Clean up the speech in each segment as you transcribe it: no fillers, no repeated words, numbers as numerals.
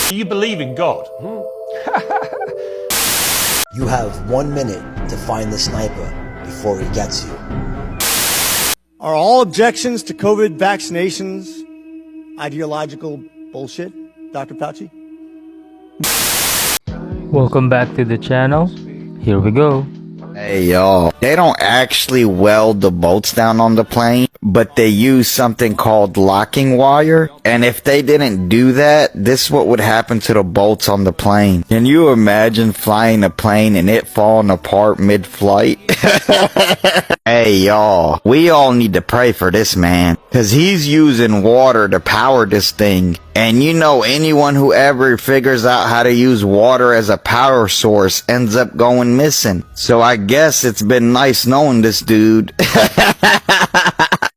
Do you believe in God? You have 1 minute to find the sniper before he gets you. Are all objections to COVID vaccinations ideological bullshit, Dr. Fauci? Welcome back to the channel. Here we go. Hey y'all, they don't actually weld the bolts down on the plane, but they use something called locking wire. And if they didn't do that, this is what would happen to the bolts on the plane. Can you imagine flying a plane and it falling apart mid-flight? Hey y'all, we all need to pray for this man, cause he's using water to power this thing. And you know, anyone who ever figures out how to use water as a power source ends up going missing. So I guess it's been nice knowing this dude.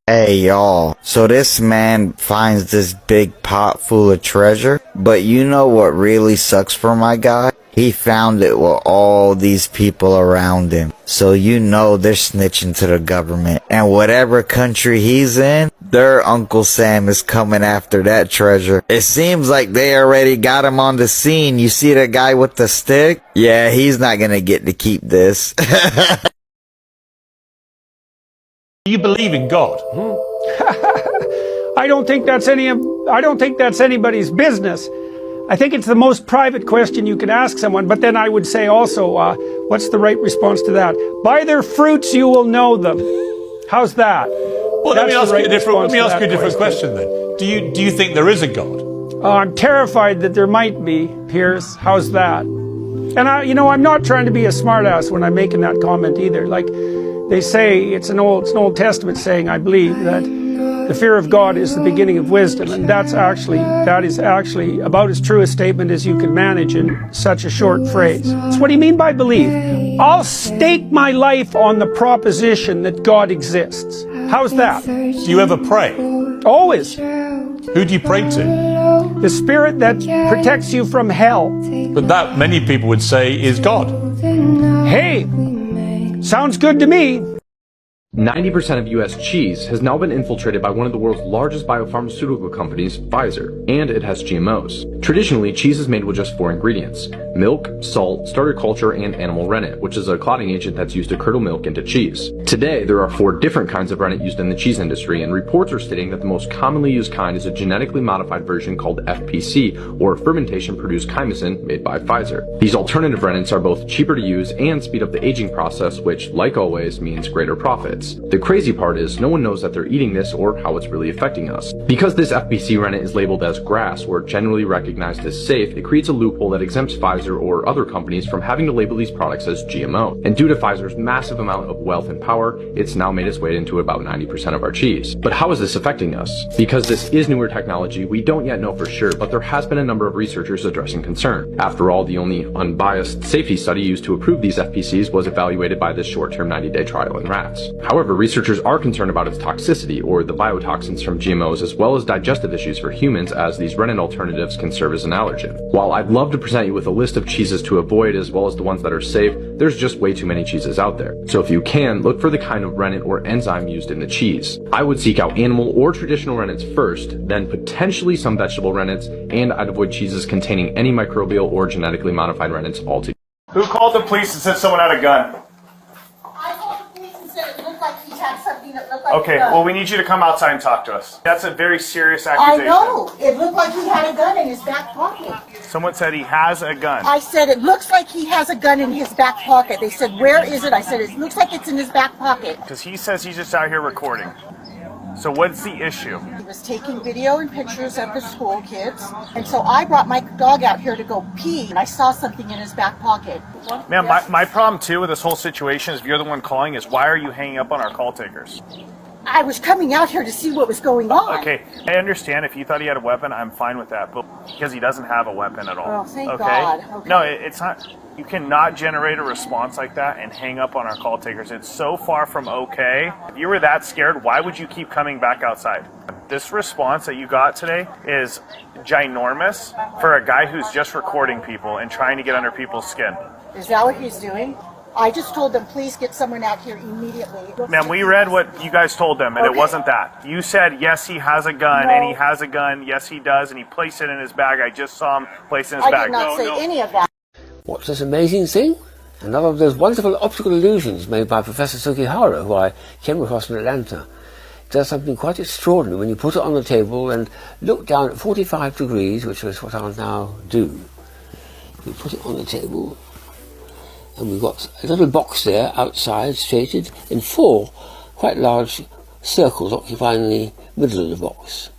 Hey y'all, so this man finds this big pot full of treasure, but you know what really sucks for my guy? He found it with all these people around him. So you know they're snitching to the government. And whatever country he's in, their Uncle Sam is coming after that treasure. It seems like they already got him on the scene. You see the guy with the stick? Yeah, he's not gonna get to keep this. Do you believe in God? I don't think that's anybody's business. I think it's the most private question you could ask someone, but then I would say also, what's the right response to that? By their fruits you will know them. How's that? Well, let me ask you a different question then. Do you think there is a God? I'm terrified that there might be, Piers. How's that? And I'm not trying to be a smartass when I'm making that comment either. Like they say, it's an Old Testament saying, I believe, that the fear of God is the beginning of wisdom, and that is actually about as true a statement as you can manage in such a short phrase. So what do you mean by believe? I'll stake my life on the proposition that God exists. How's that? Do you ever pray? Always. Who do you pray to? The spirit that protects you from hell. But that, many people would say, is God. Hey, sounds good to me. 90% of U.S. cheese has now been infiltrated by one of the world's largest biopharmaceutical companies, Pfizer, and it has GMOs. Traditionally, cheese is made with just 4 ingredients: milk, salt, starter culture, and animal rennet, which is a clotting agent that's used to curdle milk into cheese. Today, there are 4 different kinds of rennet used in the cheese industry, and reports are stating that the most commonly used kind is a genetically modified version called FPC, or fermentation-produced chymosin, made by Pfizer. These alternative rennets are both cheaper to use and speed up the aging process, which, like always, means greater profits. The crazy part is no one knows that they're eating this or how it's really affecting us. Because this FPC rennet is labeled as grass or generally recognized as safe, it creates a loophole that exempts Pfizer or other companies from having to label these products as GMO. And due to Pfizer's massive amount of wealth and power, it's now made its way into about 90% of our cheese. But how is this affecting us? Because this is newer technology, we don't yet know for sure, but there has been a number of researchers addressing concern. After all, the only unbiased safety study used to approve these FPCs was evaluated by this short-term 90-day trial in rats. However, researchers are concerned about its toxicity, or the biotoxins from GMOs, as well as digestive issues for humans, as these rennet alternatives can serve as an allergen. While I'd love to present you with a list of cheeses to avoid as well as the ones that are safe, there's just way too many cheeses out there. So if you can, look for the kind of rennet or enzyme used in the cheese. I would seek out animal or traditional rennets first, then potentially some vegetable rennets, and I'd avoid cheeses containing any microbial or genetically modified rennets altogether. Who called the police and said someone had a gun? I called the police and said it looked like he had something that looked like Okay, a gun. well, we need you to come outside and talk to us. That's a very serious accusation. I know. It looked like he had a gun in his back pocket. Someone said he has a gun. I said, it looks like he has a gun in his back pocket. They said, where is it? I said, it looks like it's in his back pocket. Because he says he's just out here recording. So what's the issue? He was taking video and pictures of the school kids. And so I brought my dog out here to go pee, and I saw something in his back pocket. Man, my problem too with this whole situation is, if you're the one calling, is why are you hanging up on our call takers? I was coming out here to see what was going on. Okay, I understand if you thought he had a weapon, I'm fine with that, but because he doesn't have a weapon at all. Oh, thank God. Okay. No, it's not. You cannot generate a response like that and hang up on our call takers. It's so far from okay. If you were that scared, why would you keep coming back outside? This response that you got today is ginormous for a guy who's just recording people and trying to get under people's skin. Is that what he's doing? I just told them, please get someone out here immediately. Ma'am, we read what you guys told them, and it wasn't that. You said, yes, he has a gun, and he has a gun, yes, he does, and he placed it in his bag. I just saw him place it in his bag. I did not say any of that. What's this amazing thing? Another of those wonderful optical illusions made by Professor Sugihara, who I came across in Atlanta. It does something quite extraordinary when you put it on the table and look down at 45 degrees, which is what I'll now do. We put it on the table, and we've got a little box there outside, shaded, in 4 quite large circles occupying the middle of the box.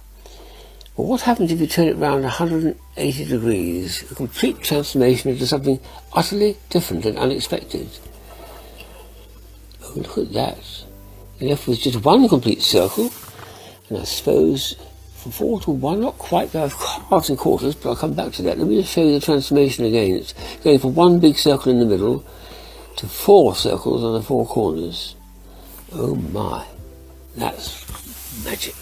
But what happens if you turn it around 180 degrees? A complete transformation into something utterly different and unexpected. Oh, look at that. You're left with just one complete circle, and I suppose from 4 to 1, not quite, there are halves and quarters, but I'll come back to that. Let me just show you the transformation again. It's going from one big circle in the middle to 4 circles on the 4 corners. Oh my, that's magic.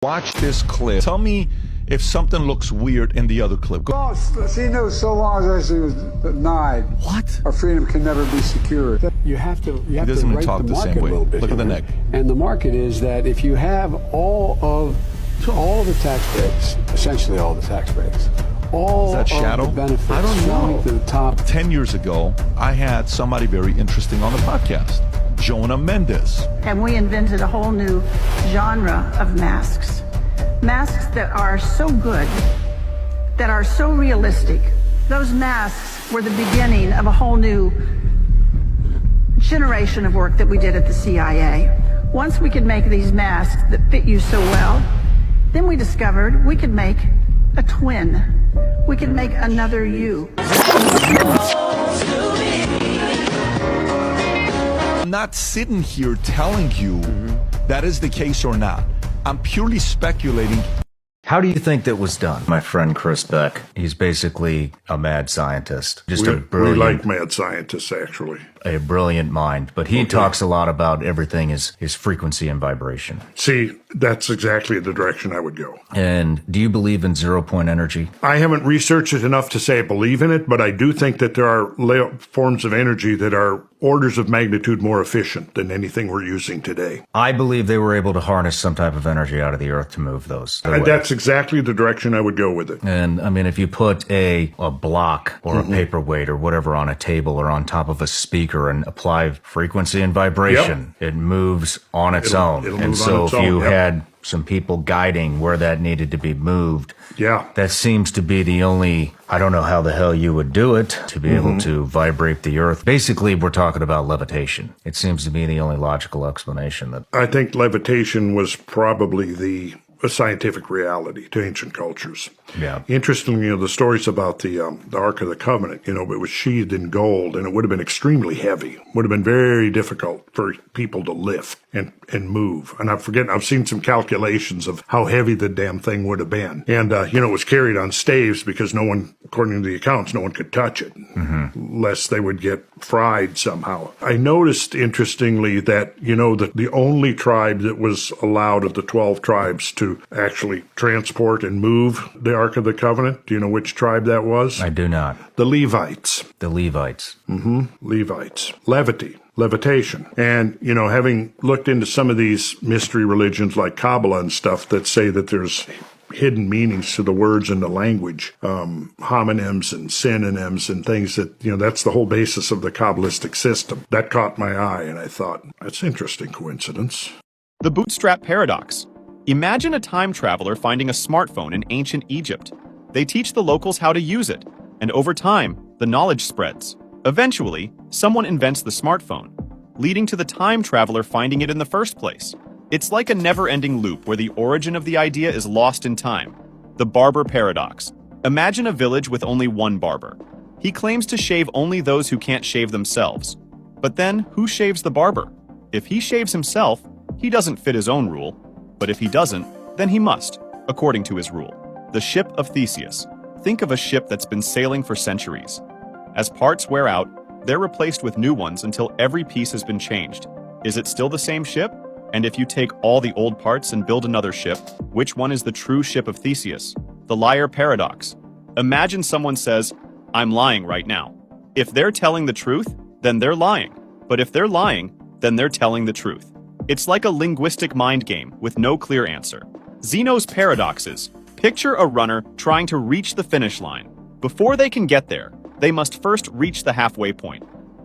Watch this clip. Tell me if something looks weird in the other clip. Well, see, no, so long as it was denied. What? Our freedom can never be secured. You have to He doesn't even talk the same way. Look at the neck. And the market is that if you have all of the tax breaks, essentially all the tax breaks, all Is that shadow? of the benefits I don't know. flowing to the top. 10 years ago, I had somebody very interesting on the podcast, Jonah Mendes. And we invented a whole new genre of masks. Masks that are so good, that are so realistic. Those masks were the beginning of a whole new generation of work that we did at the CIA. Once we could make these masks that fit you so well, then we discovered we could make a twin. We could make another you. I'm not sitting here telling you that is the case or not. I'm purely speculating. How do you think that was done? My friend Chris Beck, he's basically a mad scientist. Just a brilliant... We like mad scientists, actually. A brilliant mind. But he talks a lot about everything is frequency and vibration. See, that's exactly the direction I would go. And do you believe in zero-point energy? I haven't researched it enough to say I believe in it, but I do think that there are forms of energy that are orders of magnitude more efficient than anything we're using today. I believe they were able to harness some type of energy out of the earth to move those. That's exactly the direction I would go with it. And I mean, if you put a block or a paperweight or whatever on a table or on top of a speaker and apply frequency and vibration, it moves on its own. And so if you had some people guiding where that needed to be moved, that seems to be the only, I don't know how the hell you would do it to be able to vibrate the earth. Basically, we're talking about levitation. It seems to be the only logical explanation. That I think levitation was probably a scientific reality to ancient cultures. Yeah. Interestingly, the stories about the Ark of the Covenant, it was sheathed in gold, and it would have been extremely heavy. Would have been very difficult for people to lift and move. And I've seen some calculations of how heavy the damn thing would have been. And, it was carried on staves because no one, according to the accounts, no one could touch it, lest they would get fried somehow. I noticed, interestingly, that, the only tribe that was allowed of the 12 tribes to actually transport and move the Ark of the Covenant. Do you know which tribe that was? I do not. The Levites. The Levites. Levites. Levitation. And, having looked into some of these mystery religions like Kabbalah and stuff that say that there's hidden meanings to the words in the language, homonyms and synonyms and things that, that's the whole basis of the Kabbalistic system. That caught my eye, and I thought, that's an interesting coincidence. The bootstrap paradox. Imagine a time traveler finding a smartphone in ancient Egypt. They teach the locals how to use it, and over time, the knowledge spreads. Eventually, someone invents the smartphone, leading to the time traveler finding it in the first place. It's like a never-ending loop where the origin of the idea is lost in time. The barber paradox. Imagine a village with only one barber. He claims to shave only those who can't shave themselves. But then, who shaves the barber? If he shaves himself, he doesn't fit his own rule. But if he doesn't, then he must, according to his rule. The ship of Theseus. Think of a ship that's been sailing for centuries. As parts wear out, they're replaced with new ones until every piece has been changed. Is it still the same ship? And if you take all the old parts and build another ship, which one is the true ship of Theseus? The liar paradox. Imagine someone says, "I'm lying right now." If they're telling the truth, then they're lying. But if they're lying, then they're telling the truth. It's like a linguistic mind game with no clear answer. Zeno's paradoxes. Picture a runner trying to reach the finish line. Before they can get there, they must first reach the halfway point.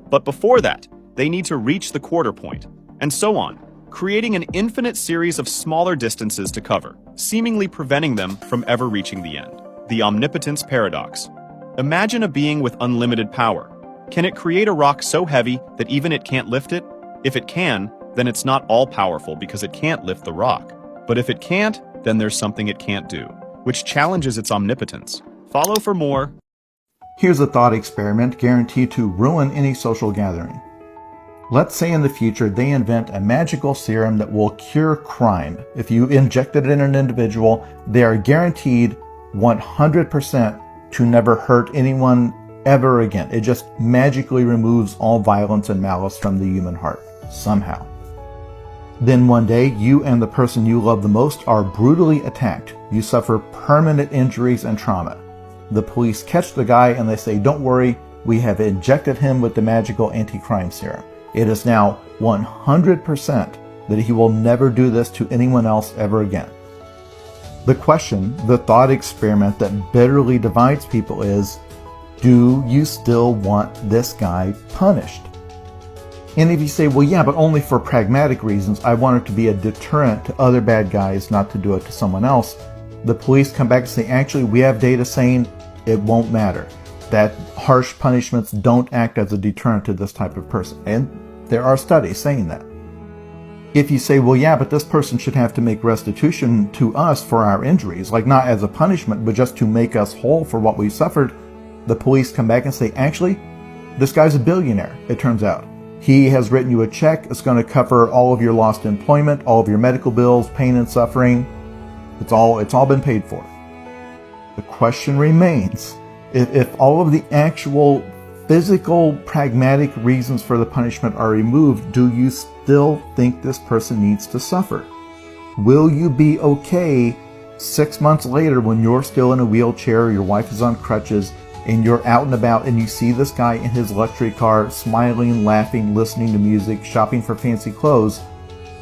But before that, they need to reach the quarter point, and so on, creating an infinite series of smaller distances to cover, seemingly preventing them from ever reaching the end. The omnipotence paradox. Imagine a being with unlimited power. Can it create a rock so heavy that even it can't lift it? If it can, then it's not all-powerful because it can't lift the rock. But if it can't, then there's something it can't do, which challenges its omnipotence. Follow for more. Here's a thought experiment guaranteed to ruin any social gathering. Let's say in the future they invent a magical serum that will cure crime. If you inject it in an individual, they are guaranteed 100% to never hurt anyone ever again. It just magically removes all violence and malice from the human heart, somehow. Then one day, you and the person you love the most are brutally attacked. You suffer permanent injuries and trauma. The police catch the guy and they say, "Don't worry, we have injected him with the magical anti-crime serum. It is now 100% that he will never do this to anyone else ever again." The question, the thought experiment that bitterly divides people is, do you still want this guy punished? And if you say, well, yeah, but only for pragmatic reasons, I want it to be a deterrent to other bad guys not to do it to someone else, the police come back and say, actually, we have data saying it won't matter, that harsh punishments don't act as a deterrent to this type of person. And there are studies saying that. If you say, well, yeah, but this person should have to make restitution to us for our injuries, like not as a punishment, but just to make us whole for what we suffered, the police come back and say, actually, this guy's a billionaire, it turns out. He has written you a check. It's going to cover all of your lost employment, all of your medical bills, pain and suffering. It's all been paid for. The question remains, if all of the actual physical, pragmatic reasons for the punishment are removed, do you still think this person needs to suffer? Will you be okay 6 months later when you're still in a wheelchair, your wife is on crutches, and you're out and about and you see this guy in his luxury car smiling, laughing, listening to music, shopping for fancy clothes?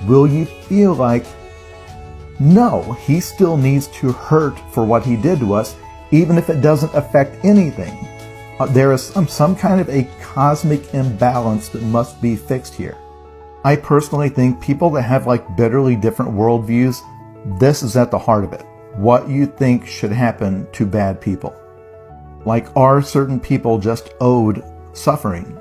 Will you feel like, no, he still needs to hurt for what he did to us, even if it doesn't affect anything? There is some kind of a cosmic imbalance that must be fixed here. I personally think people that have like bitterly different worldviews, this is at the heart of it. What you think should happen to bad people. Like, are certain people just owed suffering?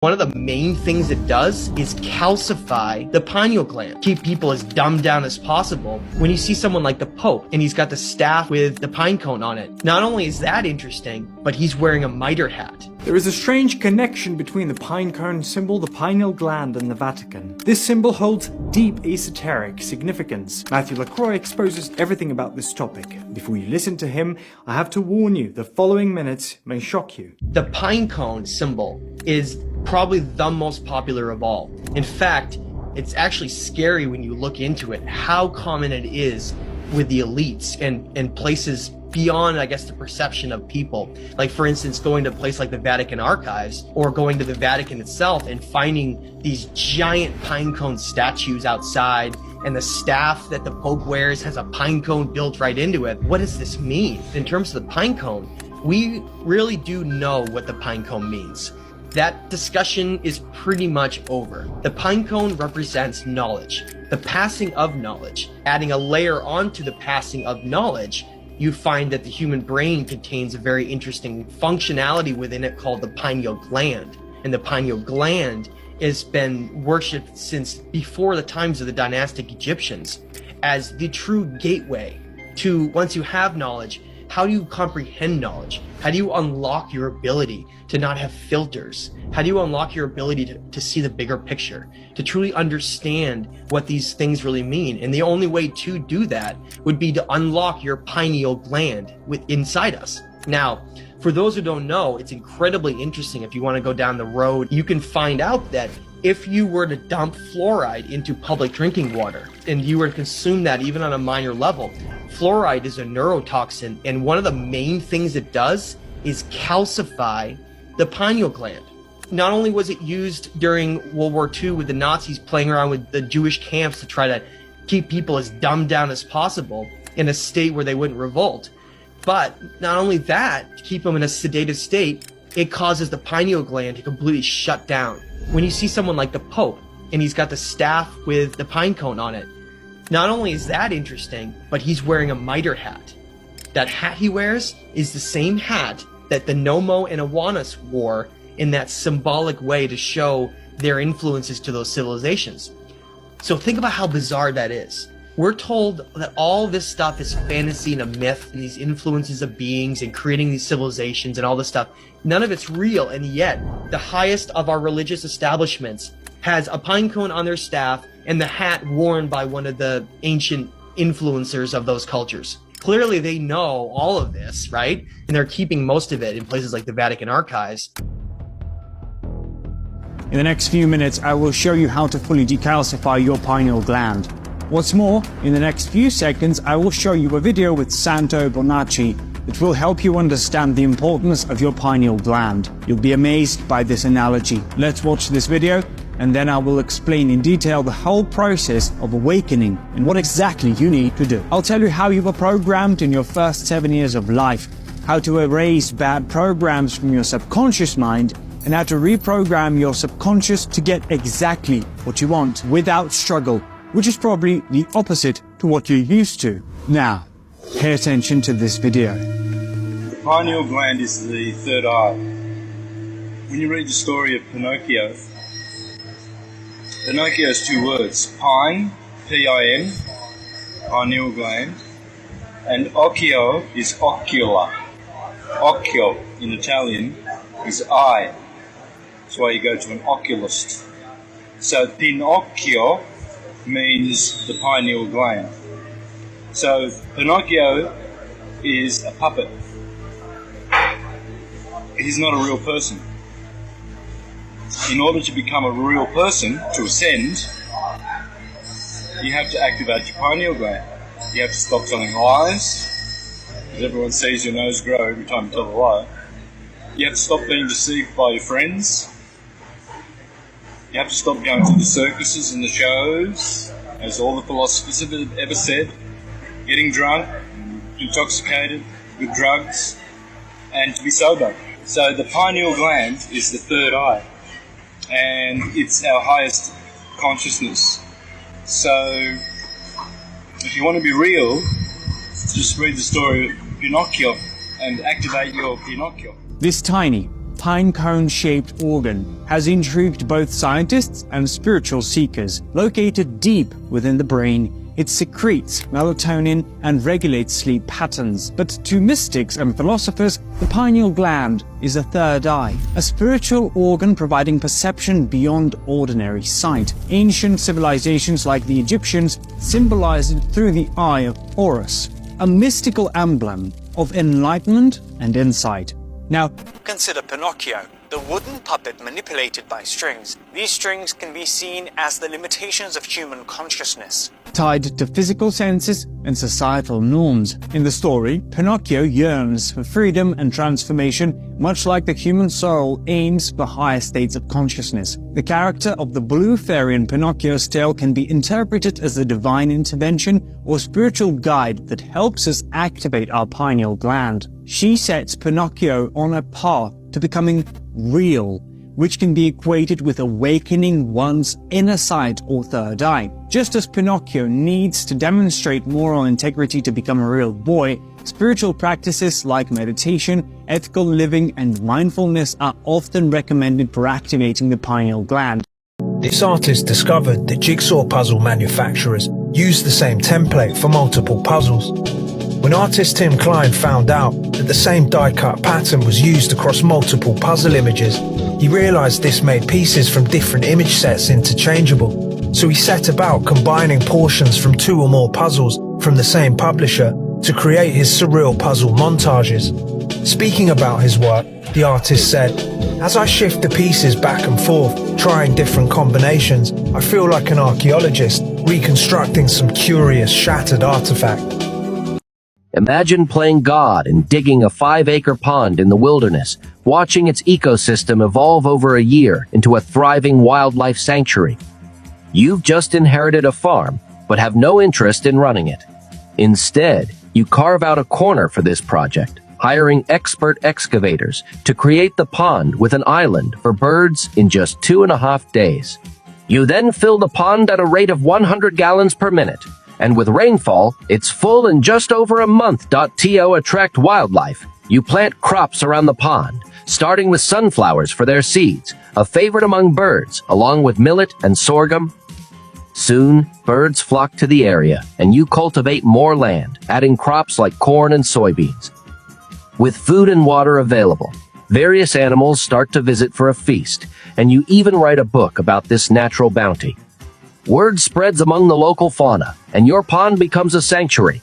One of the main things it does is calcify the pineal gland, keep people as dumbed down as possible. When you see someone like the Pope and he's got the staff with the pine cone on it, not only is that interesting, but he's wearing a mitre hat. There is a strange connection between the pine cone symbol, the pineal gland, and the Vatican. This symbol holds deep esoteric significance. Matthew LaCroix exposes everything about this topic. Before you listen to him, I have to warn you, the following minutes may shock you. The pine cone symbol is probably the most popular of all. In fact, it's actually scary when you look into it, how common it is with the elites and places beyond, I guess, the perception of people. Like, for instance, going to a place like the Vatican Archives or going to the Vatican itself and finding these giant pine cone statues outside, and the staff that the Pope wears has a pine cone built right into it. What does this mean? In terms of the pine cone, we really do know what the pine cone means. That discussion is pretty much over. The pine cone represents knowledge, the passing of knowledge. Adding a layer onto the passing of knowledge, you find that the human brain contains a very interesting functionality within it called the pineal gland. And the pineal gland has been worshipped since before the times of the dynastic Egyptians as the true gateway to, once you have knowledge, how do you comprehend knowledge? How do you unlock your ability to not have filters? How do you unlock your ability to see the bigger picture, to truly understand what these things really mean? And the only way to do that would be to unlock your pineal gland inside us. Now, for those who don't know, it's incredibly interesting. If you want to go down the road, you can find out that if you were to dump fluoride into public drinking water and you were to consume that even on a minor level, fluoride is a neurotoxin, and one of the main things it does is calcify the pineal gland. Not only was it used during World War II with the Nazis playing around with the Jewish camps to try to keep people as dumbed down as possible in a state where they wouldn't revolt, but not only that, to keep them in a sedated state, it causes the pineal gland to completely shut down. When you see someone like the Pope, and he's got the staff with the pine cone on it, not only is that interesting, but he's wearing a mitre hat. That hat he wears is the same hat that the Nomo and Awanas wore in that symbolic way to show their influences to those civilizations. So think about how bizarre that is. We're told that all this stuff is fantasy and a myth, and these influences of beings and creating these civilizations and all this stuff. None of it's real, and yet the highest of our religious establishments has a pine cone on their staff and the hat worn by one of the ancient influencers of those cultures. Clearly they know all of this, right? And they're keeping most of it in places like the Vatican archives. In the next few minutes, I will show you how to fully decalcify your pineal gland. What's more, in the next few seconds, I will show you a video with Santo Bonacci that will help you understand the importance of your pineal gland. You'll be amazed by this analogy. Let's watch this video, and then I will explain in detail the whole process of awakening and what exactly you need to do. I'll tell you how you were programmed in your first 7 years of life, how to erase bad programs from your subconscious mind, and how to reprogram your subconscious to get exactly what you want without struggle, which is probably the opposite to what you're used to. Now, pay attention to this video. The pineal gland is the third eye. When you read the story of Pinocchio, Pinocchio has two words, pine, P-I-N, pineal gland, and occhio is ocula. Occhio in Italian is eye. That's why you go to an oculist. So Pinocchio means the pineal gland. So Pinocchio is a puppet. He's not a real person. In order to become a real person, to ascend, you have to activate your pineal gland. You have to stop telling lies, because everyone sees your nose grow every time you tell a lie. You have to stop being deceived by your friends. You have to stop going to the circuses and the shows, as all the philosophers have ever said, getting drunk, intoxicated with drugs, and to be sober. So the pineal gland is the third eye, and it's our highest consciousness. So if you want to be real, just read the story of Pinocchio and activate your Pinocchio. This tiny, pine cone-shaped organ has intrigued both scientists and spiritual seekers. Located deep within the brain, it secretes melatonin and regulates sleep patterns. But to mystics and philosophers, the pineal gland is a third eye, a spiritual organ providing perception beyond ordinary sight. Ancient civilizations like the Egyptians symbolized it through the eye of Horus, a mystical emblem of enlightenment and insight. Now, consider Pinocchio, the wooden puppet manipulated by strings. These strings can be seen as the limitations of human consciousness, tied to physical senses and societal norms. In the story, Pinocchio yearns for freedom and transformation, much like the human soul aims for higher states of consciousness. The character of the blue fairy in Pinocchio's tale can be interpreted as a divine intervention or spiritual guide that helps us activate our pineal gland. She sets Pinocchio on a path to becoming real, which can be equated with awakening one's inner sight or third eye. Just as Pinocchio needs to demonstrate moral integrity to become a real boy, spiritual practices like meditation, ethical living, and mindfulness are often recommended for activating the pineal gland. This artist discovered that jigsaw puzzle manufacturers use the same template for multiple puzzles. When artist Tim Klein found out that the same die-cut pattern was used across multiple puzzle images, he realized this made pieces from different image sets interchangeable. So he set about combining portions from 2 or more puzzles from the same publisher to create his surreal puzzle montages. Speaking about his work, the artist said, "As I shift the pieces back and forth, trying different combinations, I feel like an archaeologist reconstructing some curious shattered artifact." Imagine playing God and digging a 5-acre pond in the wilderness, watching its ecosystem evolve over a year into a thriving wildlife sanctuary. You've just inherited a farm, but have no interest in running it. Instead, you carve out a corner for this project, hiring expert excavators to create the pond with an island for birds in just 2.5 days. You then fill the pond at a rate of 100 gallons per minute, and with rainfall, it's full in just over a month. To attract wildlife, you plant crops around the pond, starting with sunflowers for their seeds, a favorite among birds, along with millet and sorghum. Soon, birds flock to the area, and you cultivate more land, adding crops like corn and soybeans. With food and water available, various animals start to visit for a feast, and you even write a book about this natural bounty. Word spreads among the local fauna, and your pond becomes a sanctuary.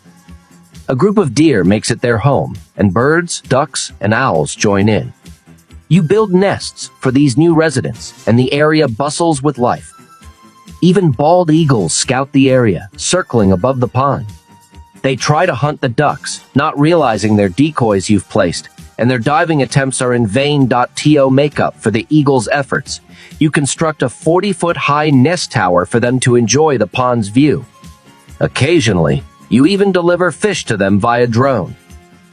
A group of deer makes it their home, and birds, ducks, and owls join in. You build nests for these new residents, and the area bustles with life. Even bald eagles scout the area, circling above the pond. They try to hunt the ducks, not realizing their decoys you've placed, and their diving attempts are in vain. To make up for the eagles' efforts, you construct a 40-foot-high nest tower for them to enjoy the pond's view. Occasionally, you even deliver fish to them via drone.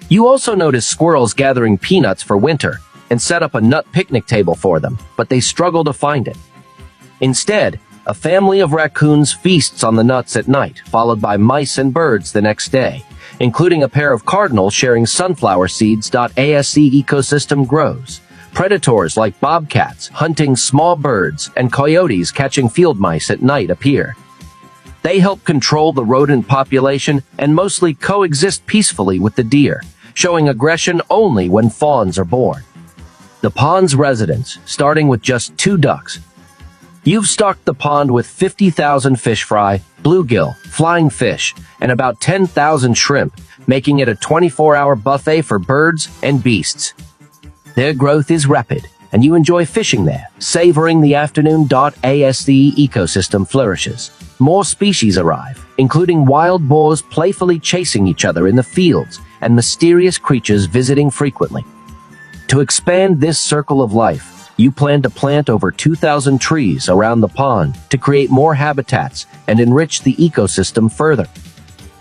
You also notice squirrels gathering peanuts for winter and set up a nut picnic table for them, but they struggle to find it. Instead, a family of raccoons feasts on the nuts at night, followed by mice and birds the next day, including a pair of cardinals sharing sunflower seeds. ASC ecosystem grows. Predators like bobcats hunting small birds and coyotes catching field mice at night appear. They help control the rodent population and mostly coexist peacefully with the deer, showing aggression only when fawns are born. The pond's residents, starting with just 2 ducks. You've stocked the pond with 50,000 fish fry, bluegill, flying fish, and about 10,000 shrimp, making it a 24-hour buffet for birds and beasts. Their growth is rapid, and you enjoy fishing there, savoring the afternoon. As the ecosystem flourishes, more species arrive, including wild boars playfully chasing each other in the fields and mysterious creatures visiting frequently. To expand this circle of life, you plan to plant over 2,000 trees around the pond to create more habitats and enrich the ecosystem further.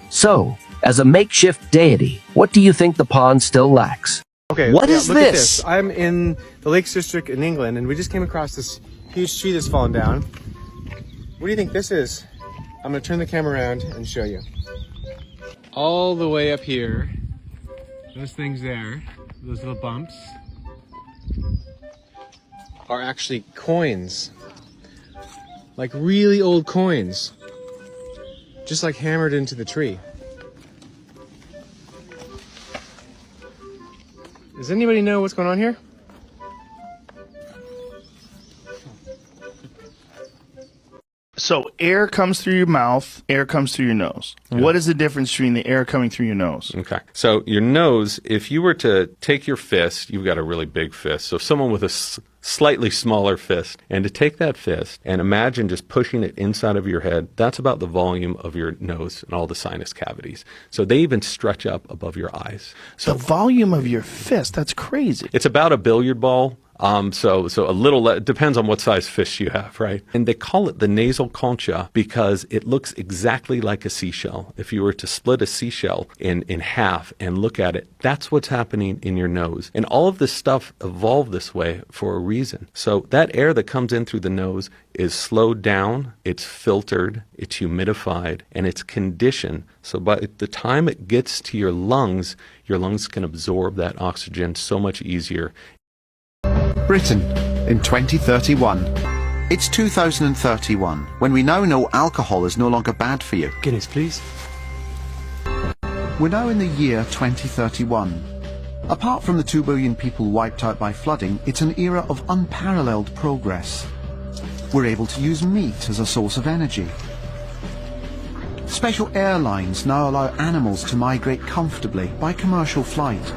So, as a makeshift deity, what do you think the pond still lacks? Okay, What yeah, is look at this? I'm in the Lakes District in England, and we just came across this huge tree that's fallen down. What do you think this is? I'm gonna turn the camera around and show you. All the way up here, those things there, those little bumps, are actually coins. Like really old coins. Just like hammered into the tree. Does anybody know what's going on here? So air comes through your mouth, air comes through your nose. What is the difference between the air coming through your nose? Okay. So your nose, if you were to take your fist, you've got a really big fist. So someone with a slightly smaller fist, and to take that fist and imagine just pushing it inside of your head, that's about the volume of your nose and all the sinus cavities. So they even stretch up above your eyes. So The volume of your fist, that's crazy. it's about a billiard ball. So a little, it depends on what size fist you have, right? And they call it the nasal concha because it looks exactly like a seashell. If you were to split a seashell in half and look at it, that's what's happening in your nose. And all of this stuff evolved this way for a reason. So that air that comes in through the nose is slowed down, it's filtered, it's humidified, and it's conditioned. So by the time it gets to your lungs can absorb that oxygen so much easier. Britain in 2031. It's 2031, when we now know alcohol is no longer bad for you. Guinness, please. We're now in the year 2031. Apart from the 2 billion people wiped out by flooding, it's an era of unparalleled progress. We're able to use meat as a source of energy. Special airlines now allow animals to migrate comfortably by commercial flight.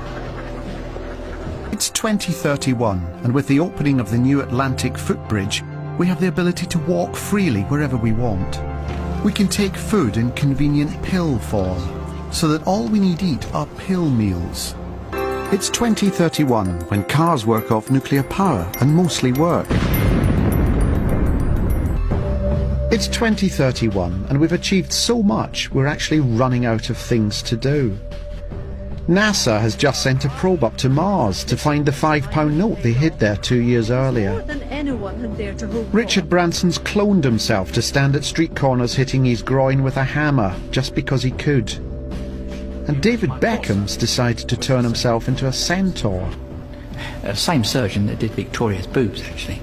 It's 2031, and with the opening of the new Atlantic footbridge, we have the ability to walk freely wherever we want. We can take food in convenient pill form, so that all we need eat are pill meals. It's 2031 when cars work off nuclear power and mostly work. It's 2031 and we've achieved so much we're actually running out of things to do. NASA has just sent a probe up to Mars to find the £5 note they hid there 2 years earlier. Richard Branson's cloned himself to stand at street corners hitting his groin with a hammer just because he could. And David Beckham's decided to turn himself into a centaur. Same surgeon that did Victoria's boobs, actually.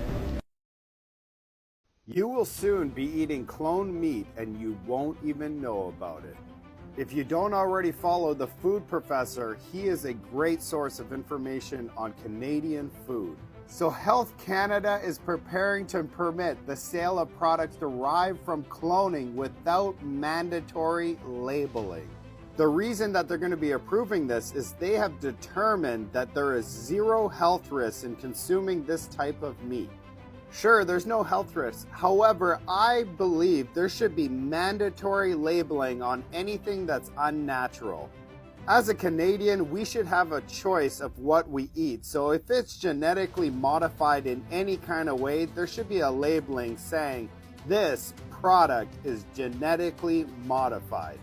You will soon be eating cloned meat and you won't even know about it. If you don't already follow the Food Professor, he is a great source of information on Canadian food. So Health Canada is preparing to permit the sale of products derived from cloning without mandatory labeling. The reason that they're going to be approving this is they have determined that there is zero health risks in consuming this type of meat. Sure, there's no health risks. However, I believe there should be mandatory labeling on anything that's unnatural. As a Canadian, we should have a choice of what we eat. So if it's genetically modified in any kind of way, there should be a labeling saying this product is genetically modified.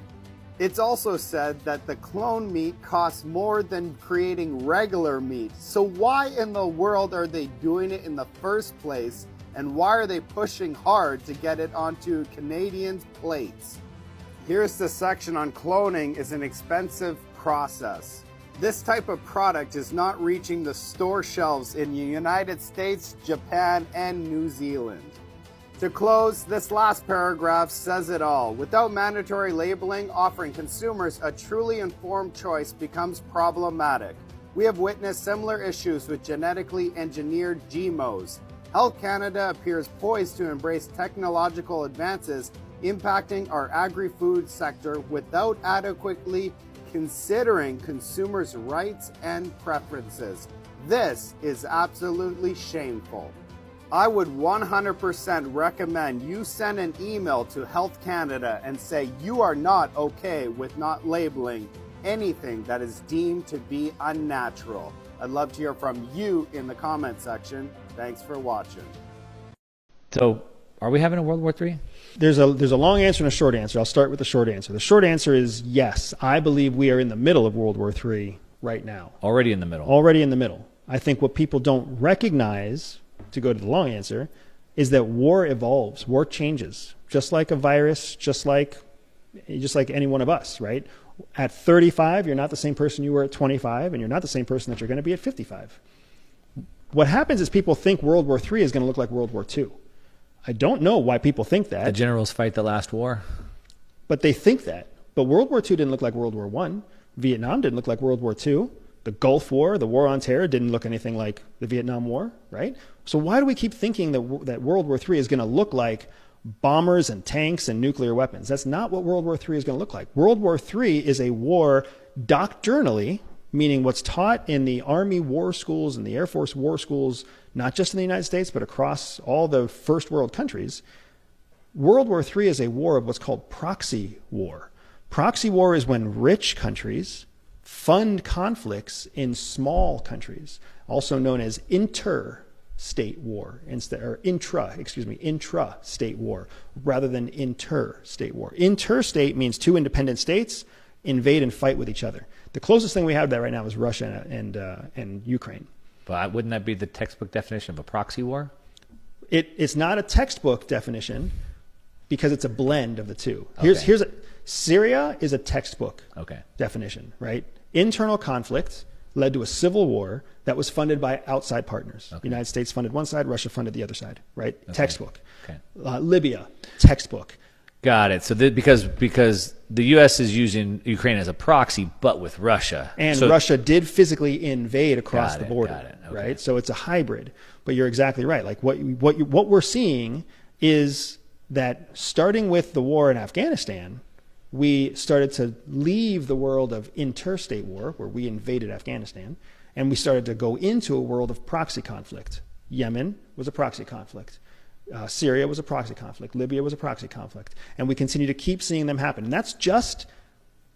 It's also said that the clone meat costs more than creating regular meat. So why in the world are they doing it in the first place? And why are they pushing hard to get it onto Canadians' plates? Here's the section on cloning is an expensive process. This type of product is not reaching the store shelves in the United States, Japan, and New Zealand. To close, this last paragraph says it all. Without mandatory labeling, offering consumers a truly informed choice becomes problematic. We have witnessed similar issues with genetically engineered GMOs. Health Canada appears poised to embrace technological advances impacting our agri-food sector without adequately considering consumers' rights and preferences. This is absolutely shameful. I would 100% recommend you send an email to Health Canada and say you are not okay with not labeling anything that is deemed to be unnatural. I'd love to hear from you in the comment section. Thanks for watching. So, are we having a World War III? There's a long answer and a short answer. I'll start with the short answer. The short answer is yes. I believe we are in the middle of World War III right now. Already in the middle. Already in the middle. I think what people don't recognize, to go to the long answer, is that war evolves, war changes, just like a virus, just like any one of us, right? At 35, you're not the same person you were at 25, and you're not the same person that you're going to be at 55. What happens is people think World War III is going to look like World War II. I don't know why people think that. The generals fight the last war. But they think that. But World War II didn't look like World War I. Vietnam didn't look like World War II. The Gulf War, the War on Terror, didn't look anything like the Vietnam War, right? So why do we keep thinking that World War III is going to look like bombers and tanks and nuclear weapons? That's not what World War III is going to look like. World War III is a war doctrinally, meaning what's taught in the Army war schools and the Air Force war schools, not just in the United States, but across all the first world countries. World War III is a war of what's called proxy war. Proxy war is when rich countries fund conflicts in small countries, also known as inter-state war, intra-state war, rather than inter-state war. Inter-state means two independent states invade and fight with each other. The closest thing we have to that right now is Russia and Ukraine. But wouldn't that be the textbook definition of a proxy war? It's not a textbook definition because it's a blend of the two. Okay. Syria is a textbook okay. definition, right? Internal conflict led to a civil war that was funded by outside partners. Okay. The United States funded one side, Russia funded the other side, right? Okay. Textbook. Okay. Libya, textbook. Got it. So because the U.S. is using Ukraine as a proxy, but with Russia. And Russia did physically invade across the border, okay. right? So it's a hybrid. But you're exactly right. Like what we're seeing is that starting with the war in Afghanistan, we started to leave the world of interstate war, where we invaded Afghanistan, and we started to go into a world of proxy conflict. Yemen was a proxy conflict. Syria was a proxy conflict. Libya was a proxy conflict. And we continue to keep seeing them happen. And that's just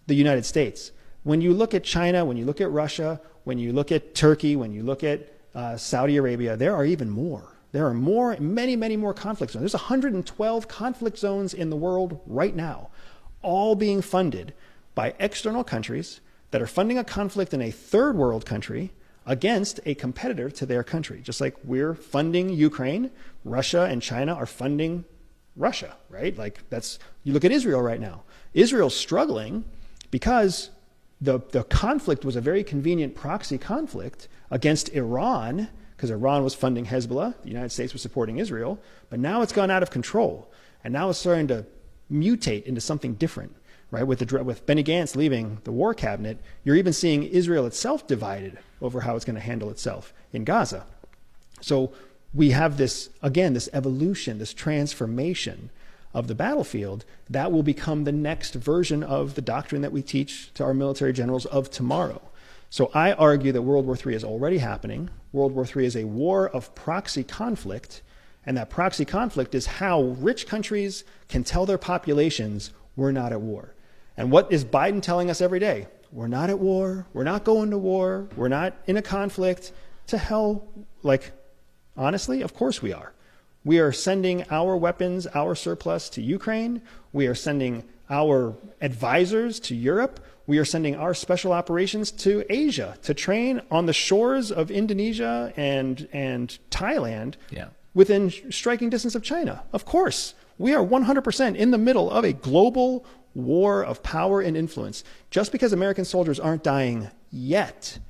the United States. When you look at China, when you look at Russia, when you look at Turkey, when you look at Saudi Arabia, there are even more. There are more, many, many more conflict zones. There's 112 conflict zones in the world right now, all being funded by external countries that are funding a conflict in a third world country against a competitor to their country. Just like we're funding Ukraine, Russia and China are funding Russia, right? Like that's, you look at Israel right now. Israel's struggling because the conflict was a very convenient proxy conflict against Iran, because Iran was funding Hezbollah, the United States was supporting Israel, but now it's gone out of control, and now it's starting to mutate into something different, right? With Benny Gantz leaving the war cabinet, you're even seeing Israel itself divided over how it's going to handle itself in Gaza. So we have this, again, this evolution, this transformation of the battlefield that will become the next version of the doctrine that we teach to our military generals of tomorrow. So I argue that World War III is already happening. World War III is a war of proxy conflict, and that proxy conflict is how rich countries can tell their populations, we're not at war. And what is Biden telling us every day? We're not at war, we're not going to war, we're not in a conflict. To hell, like, honestly, of course we are. We are sending our weapons, our surplus to Ukraine. We are sending our advisors to Europe. We are sending our special operations to Asia to train on the shores of Indonesia and Thailand within striking distance of China. Of course, we are 100% in the middle of a global war of power and influence. Just because American soldiers aren't dying yet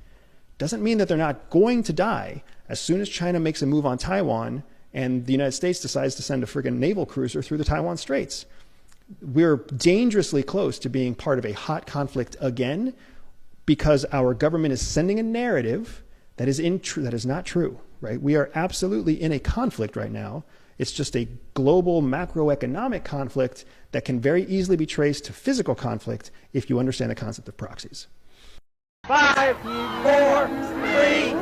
doesn't mean that they're not going to die as soon as China makes a move on Taiwan and the United States decides to send a friggin' naval cruiser through the Taiwan Straits. We're dangerously close to being part of a hot conflict again because our government is sending a narrative that is not true, right? We are absolutely in a conflict right now. It's just a global macroeconomic conflict that can very easily be traced to physical conflict if you understand the concept of proxies. 5, 4, 3, 2,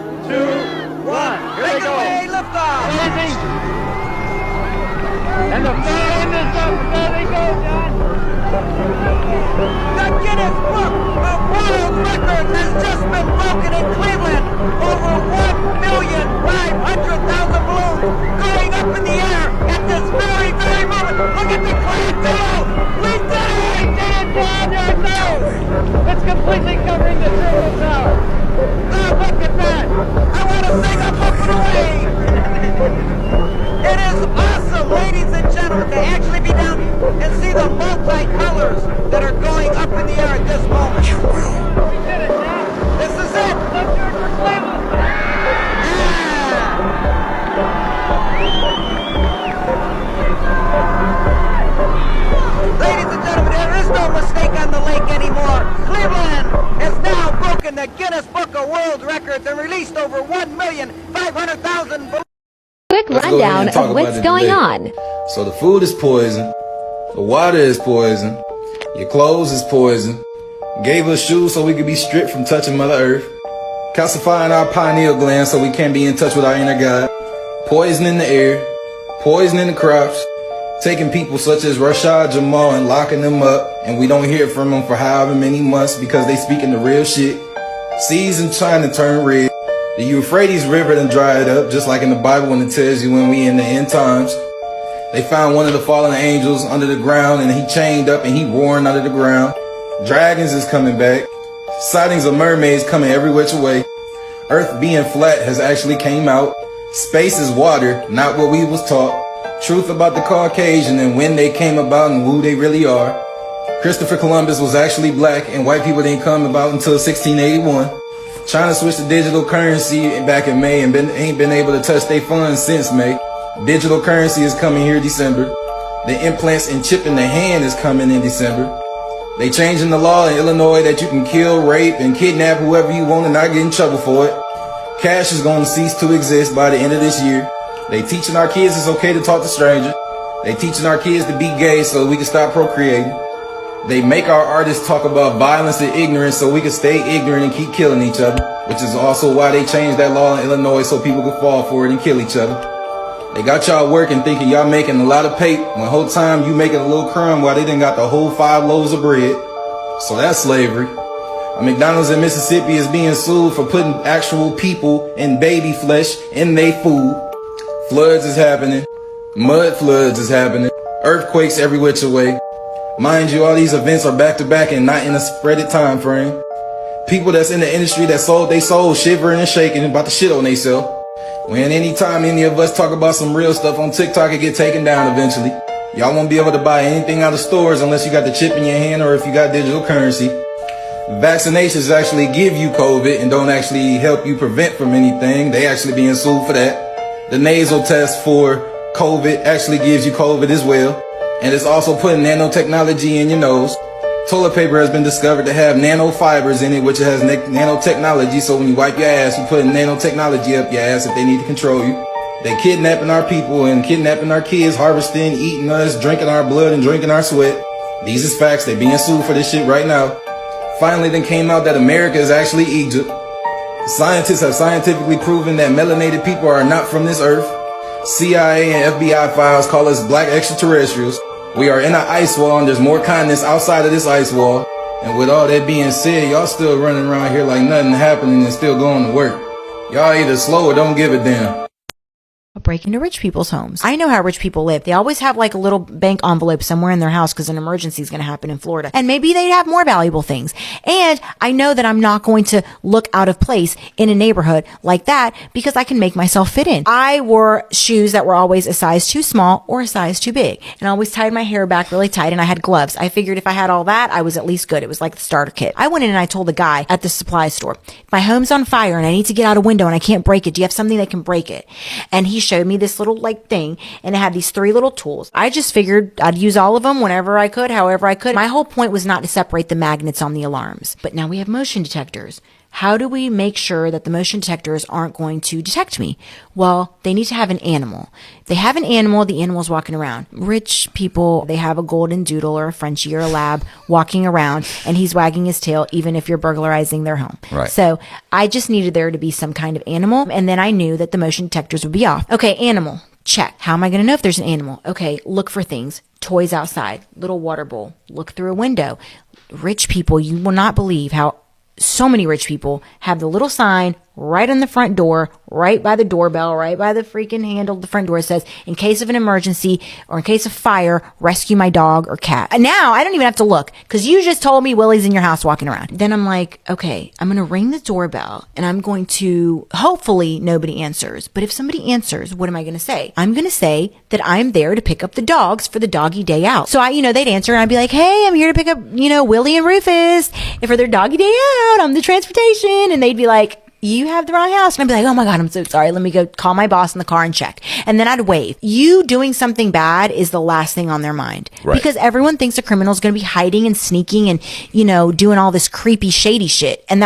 1. Here we go. Liftoff. And the fan is up. There they go, John. The Guinness Book of World Records has just been broken in Cleveland. Over 1,500,000 balloons going up in the air at this very, very moment. Look at the cloud below. We did it! We did it, John. There it goes. It's completely covering the Turbo Tower. Oh, look at that. I want to sing up and away. It is awesome, ladies and gentlemen, to actually be down and see the multi-colors that are going up in the air at this moment. We did it, John. This is it. Let's do it for Cleveland. Ladies and gentlemen, there is no mistake on the lake anymore. Cleveland has now broken the Guinness Book of World Records and released over 1,500,000 balloons. Quick rundown of what's going on. So the food is poison, the water is poison, your clothes is poison, gave us shoes so we could be stripped from touching Mother Earth, calcifying our pineal gland so we can't be in touch with our inner God, poison in the air, poison in the crops, taking people such as Rashad Jamal and locking them up, and we don't hear from them for however many months because they speaking the real shit. Seas in China turn red. The Euphrates River done dried up, just like in the Bible when it tells you when we in the end times. They found one of the fallen angels under the ground and he chained up and he roaring out of the ground. Dragons is coming back. Sightings of mermaids coming every which way. Earth being flat has actually came out. Space is water, not what we was taught. Truth about the Caucasian and when they came about and who they really are. Christopher Columbus was actually black and white people didn't come about until 1681. China switched to digital currency back in May and ain't been able to touch their funds since May. Digital currency is coming here December. The implants and chip in the hand is coming in December. They changing the law in Illinois that you can kill, rape, and kidnap whoever you want and not get in trouble for it. Cash is going to cease to exist by the end of this year. They teaching our kids it's okay to talk to strangers. They teaching our kids to be gay so we can stop procreating. They make our artists talk about violence and ignorance so we can stay ignorant and keep killing each other, which is also why they changed that law in Illinois so people could fall for it and kill each other. They got y'all working thinking y'all making a lot of paper when whole time you making a little crumb while they done got the whole 5 loaves of bread. So that's slavery. A McDonald's in Mississippi is being sued for putting actual people in baby flesh in their food. Floods is happening. Mud floods is happening. Earthquakes every which way. Mind you, all these events are back to back and not in a spreaded time frame. People that's in the industry that sold they soul shivering and shaking about to shit on theyself. When anytime any of us talk about some real stuff on TikTok, it get taken down eventually. Y'all won't be able to buy anything out of stores unless you got the chip in your hand or if you got digital currency. Vaccinations actually give you COVID and don't actually help you prevent from anything. They actually being sued for that. The nasal test for COVID actually gives you COVID as well. And it's also putting nanotechnology in your nose. Toilet paper has been discovered to have nanofibers in it, which has nanotechnology. So when you wipe your ass, you put nanotechnology up your ass if they need to control you. They kidnapping our people and kidnapping our kids, harvesting, eating us, drinking our blood and drinking our sweat. These is facts. They being sued for this shit right now. Finally then came out that America is actually Egypt. Scientists have scientifically proven that melanated people are not from this earth. CIA and FBI files call us black extraterrestrials. We are in an ice wall and there's more kindness outside of this ice wall. And with all that being said, y'all still running around here like nothing happening and still going to work. Y'all either slow or don't give a damn. Break into rich people's homes. I know how rich people live. They always have like a little bank envelope somewhere in their house because an emergency is going to happen in Florida. And maybe they have more valuable things. And I know that I'm not going to look out of place in a neighborhood like that because I can make myself fit in. I wore shoes that were always a size too small or a size too big. And I always tied my hair back really tight and I had gloves. I figured if I had all that, I was at least good. It was like the starter kit. I went in and I told the guy at the supply store, if my home's on fire and I need to get out a window and I can't break it, do you have something that can break it? And he showed me this little like thing and it had these 3 little tools. I just figured I'd use all of them whenever I could, however I could. My whole point was not to separate the magnets on the alarms. But now we have motion detectors. How do we make sure that the motion detectors aren't going to detect me? Well, they need to have an animal. If they have an animal, the animal's walking around. Rich people, they have a golden doodle or a Frenchie or a lab walking around and he's wagging his tail even if you're burglarizing their home. Right. So I just needed there to be some kind of animal and then I knew that the motion detectors would be off. Okay, animal. Check. How am I going to know if there's an animal? Okay, look for things. Toys outside. Little water bowl. Look through a window. Rich people, you will not believe how so many rich people have the little sign right on the front door, right by the doorbell, right by the freaking handle of the front door. It says, in case of an emergency or in case of fire, rescue my dog or cat. And now I don't even have to look because you just told me Willie's in your house walking around. Then I'm like, okay, I'm going to ring the doorbell and I'm going to, hopefully nobody answers. But if somebody answers, what am I going to say? I'm going to say that I'm there to pick up the dogs for the doggy day out. So they'd answer and I'd be like, hey, I'm here to pick up, Willie and Rufus and for their doggy day out. I'm the transportation. And they'd be like, you have the wrong house. And I'd be like, oh my God, I'm so sorry. Let me go call my boss in the car and check. And then I'd wave. You doing something bad is the last thing on their mind. Right. Because everyone thinks a criminal is going to be hiding and sneaking and, doing all this creepy, shady shit. And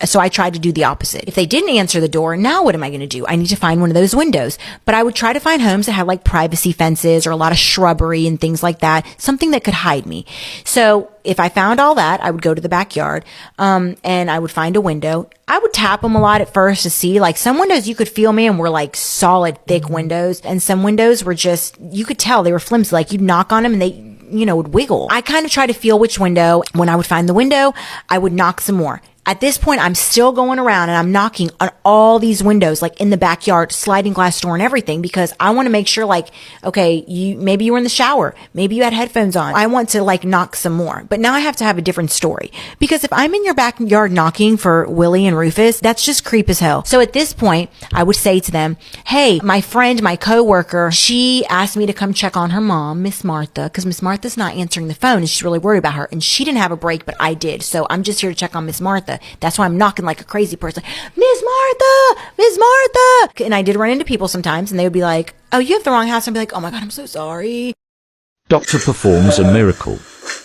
so I tried to do the opposite. If they didn't answer the door, now what am I going to do? I need to find one of those windows. But I would try to find homes that had like privacy fences or a lot of shrubbery and things like that. Something that could hide me. So if I found all that, I would go to the backyard, and I would find a window. I would tap them a lot at first to see, like some windows you could feel me and were like solid, thick windows. And some windows were just, you could tell they were flimsy. Like you'd knock on them and they, would wiggle. I kind of try to feel which window. When I would find the window, I would knock some more. At this point, I'm still going around and I'm knocking on all these windows, like in the backyard, sliding glass door and everything, because I want to make sure, like, okay, maybe you were in the shower. Maybe you had headphones on. I want to like knock some more. But now I have to have a different story, because if I'm in your backyard knocking for Willie and Rufus, that's just creep as hell. So at this point, I would say to them, hey, my friend, my coworker, she asked me to come check on her mom, Miss Martha, because Miss Martha's not answering the phone and she's really worried about her. And she didn't have a break, but I did. So I'm just here to check on Miss Martha. That's why I'm knocking like a crazy person. Miss Martha! Miss Martha! And I did run into people sometimes and they would be like, oh, you have the wrong house. And I'd be like, oh my God, I'm so sorry. Doctor performs a miracle.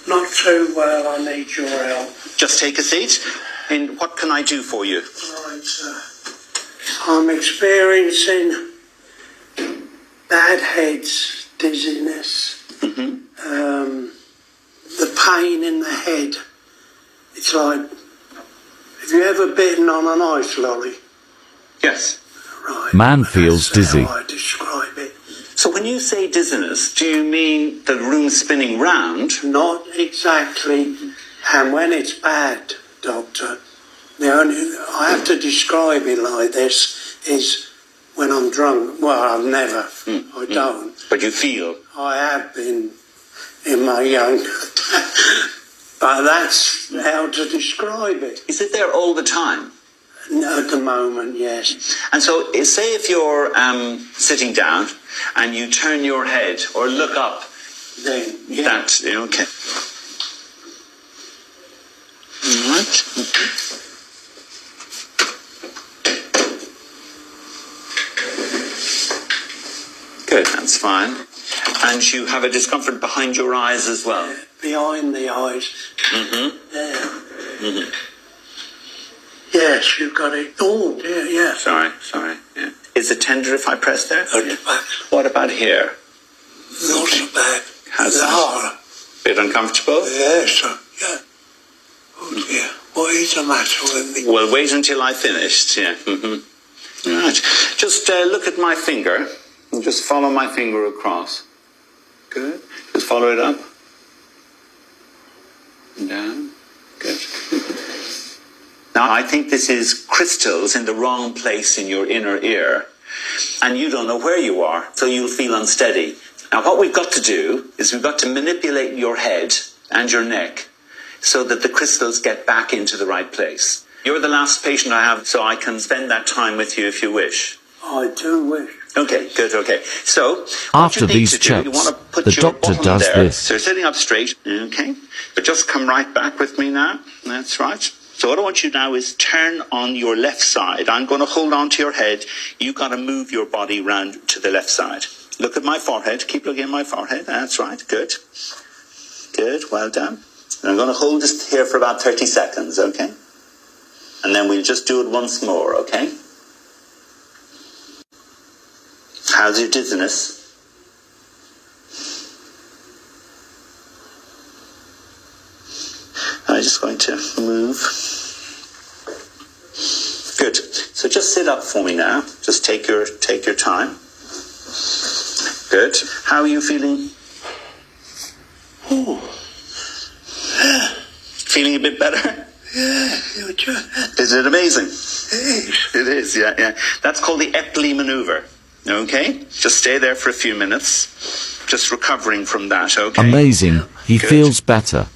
Not too well, I need your help. Just take a seat. And what can I do for you? Right, I'm experiencing bad heads, dizziness, the pain in the head. It's like, have you ever bitten on an ice lolly? Yes. Right. Man feels dizzy. How I describe it. So when you say dizziness, do you mean the room spinning round? Not exactly. And when it's bad, Doctor, I have to describe it like this, is when I'm drunk. Well, I've never. I don't. But you feel? I have been in my younger but that's how to describe it. Is it there all the time? At the moment, yes. And so, say if you're sitting down and you turn your head or look up, then, yeah. That, okay. All right. Good, that's fine. And you have a discomfort behind your eyes as well? Behind the eyes. Mm-hmm. Yeah. Mm-hmm. Yes, you've got it. Oh, dear, yeah. Sorry. Yeah. Is it tender if I press there? Okay. What about here? Not so bad. How's that? Bit uncomfortable? Yes, yeah. Oh, dear. What is the matter with me? Well, wait until I finished, yeah. Mm-hmm. All right. Just look at my finger and just follow my finger across. Good. Just follow it up. And down. Good. Now, I think this is crystals in the wrong place in your inner ear, and you don't know where you are, so you'll feel unsteady. Now, what we've got to do is we've got to manipulate your head and your neck so that the crystals get back into the right place. You're the last patient I have, so I can spend that time with you if you wish. I do wish. Okay, good, okay. So, after these checks, the doctor does this. So sitting up straight, okay. But just come right back with me now. That's right. So what I want you now is turn on your left side. I'm going to hold on to your head. You've got to move your body round to the left side. Look at my forehead. Keep looking at my forehead. That's right. Good. Good. Well done. And I'm going to hold this here for about 30 seconds, okay? And then we'll just do it once more, okay? How's your dizziness? I'm just going to move. Good. So just sit up for me now. Just take your time. Good. How are you feeling? Oh. Yeah. Feeling a bit better? Yeah. Is it amazing? It is. It is, yeah. That's called the Epley maneuver. Okay? Just stay there for a few minutes. Just recovering from that, okay? Amazing. He feels better.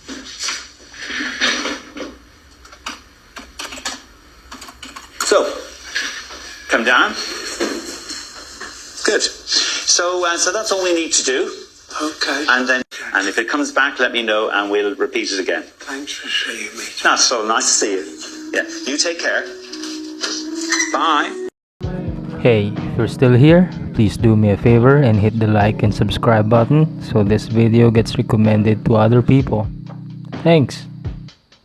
So, come down. Good. So that's all we need to do. Okay. And if it comes back, let me know and we'll repeat it again. Thanks for seeing me. That's so nice to see you. Yeah. You take care. Bye. Hey, if you're still here, please do me a favor and hit the like and subscribe button so this video gets recommended to other people. Thanks.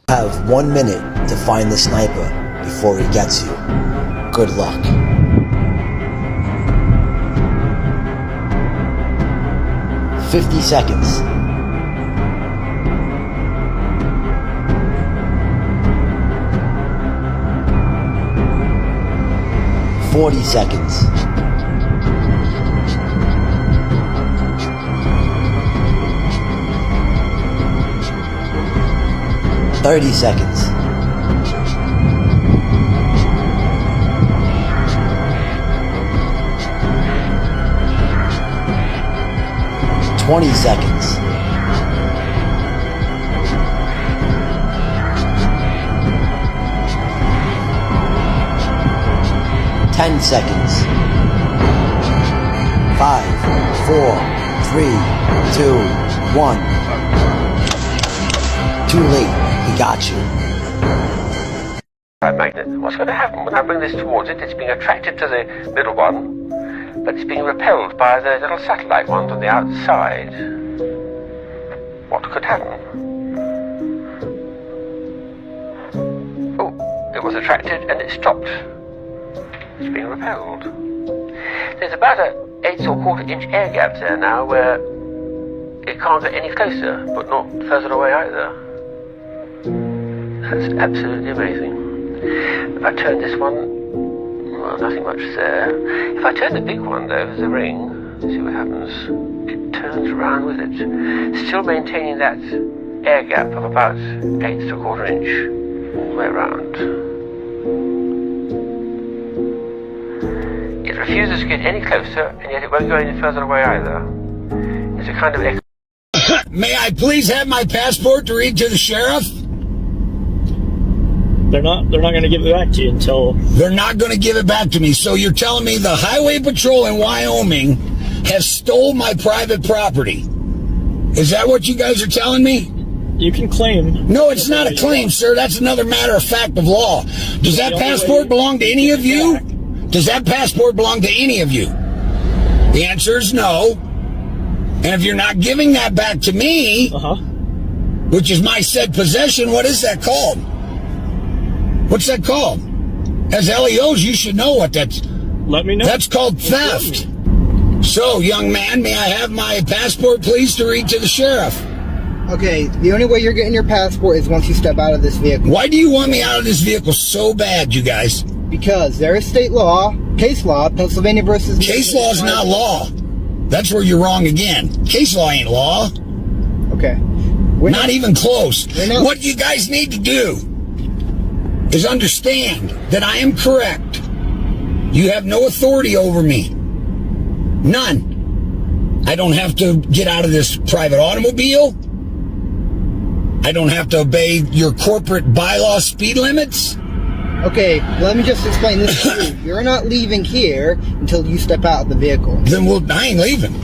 You have 1 minute to find the sniper before he gets you. Good luck. $50 seconds. 40 seconds. 30 seconds. 20 seconds. 10 seconds. 5, 4, 3, 2, 1. Too late. He got you. Magnet. What's going to happen when I bring this towards it? It's being attracted to the middle one, but it's being repelled by the little satellite ones on the outside. What could happen? Oh, it was attracted and it stopped. It's being repelled. There's about an 1/8 or 1/4 inch air gap there now where it can't get any closer, but not further away either. That's absolutely amazing. If I turn this one, well, nothing much there. If I turn the big one though, the ring, see what happens. It turns around with it, still maintaining that air gap of about 1/8 to 1/4 inch all the way around. It refuses to get any closer, and yet it won't go any further away either. It's a kind of May I please have my passport to read to the sheriff? They're not going to give it back to you until... They're not going to give it back to me. So you're telling me the Highway Patrol in Wyoming has stole my private property? Is that what you guys are telling me? You can claim. No, it's not a claim, sir. That's another matter of fact of law. Does that passport belong to any of you? Does that passport belong to any of you? The answer is no. And if you're not giving that back to me, which is my said possession, what is that called? What's that called? As LEOs, you should know what that's... Let me know. That's called theft. So, young man, may I have my passport, please, to read to the sheriff? Okay, the only way you're getting your passport is once you step out of this vehicle. Why do you want me out of this vehicle so bad, you guys? Because there is state law, case law, Pennsylvania versus... Case law is not law. That's where you're wrong again. Case law ain't law. Okay. Not even close. What you guys need to do is understand that I am correct. You have no authority over me. None. I don't have to get out of this private automobile. I don't have to obey your corporate bylaw speed limits. Okay, let me just explain this to you. You're not leaving here until you step out of the vehicle. Then I ain't leaving.